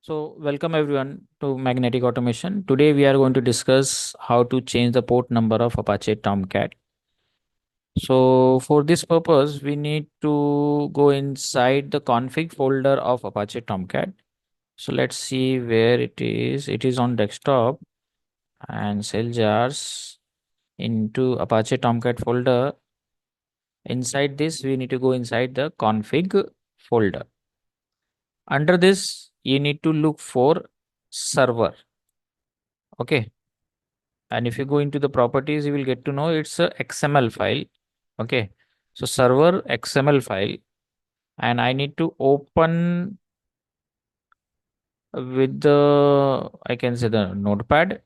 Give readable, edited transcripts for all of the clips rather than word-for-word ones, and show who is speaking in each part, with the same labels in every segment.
Speaker 1: So, welcome everyone to Magnetic Automation. Today, we are going to discuss how to change the port number of Apache Tomcat. So, for this purpose, we need to go inside the config folder of Apache Tomcat. So, let's see where it is. It is on desktop and cell jars into Apache Tomcat folder. Inside this, we need to go inside the config folder. Under this, you need to look for server. Okay. And if you go into the properties, you will get to know it's a XML file. Okay. So server XML file, and I need to open with the, I can say the notepad,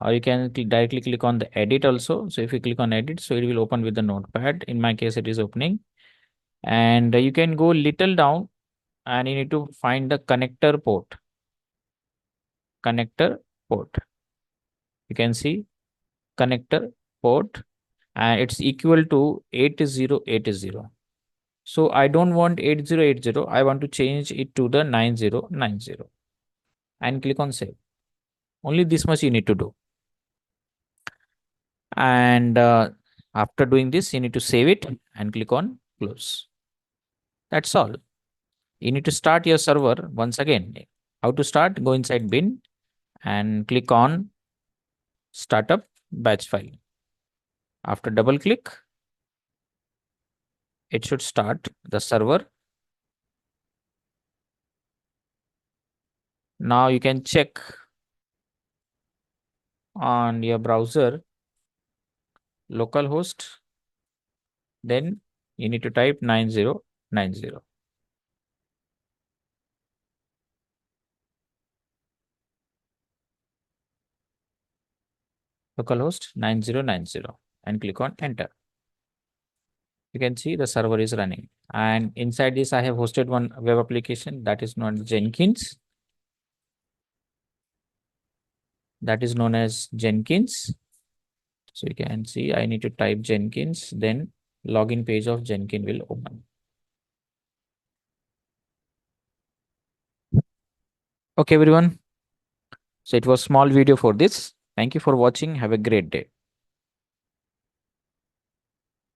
Speaker 1: or you can directly click on the edit also. So if you click on edit, so it will open with the notepad. In my case, it is opening, and you can go little down and you need to find the connector port. Connector port. You can see connector port, and it's equal to 8080. So I don't want 8080, I want to change it to the 9090 and click on save. Only this much you need to do. And after doing this, you need to save it and click on close. That's all. You need to start your server once again. How to start? Go inside bin and click on startup batch file. After double click, it should start the server. Now you can check on your browser localhost, then you need to type 9090. Localhost 9090 and click on enter. You can see the server is running, and inside this I have hosted one web application that is known as Jenkins. So you can see I need to type Jenkins, then login page of Jenkins will open. Okay, everyone. So it was small video for this. Thank you for watching. Have a great day.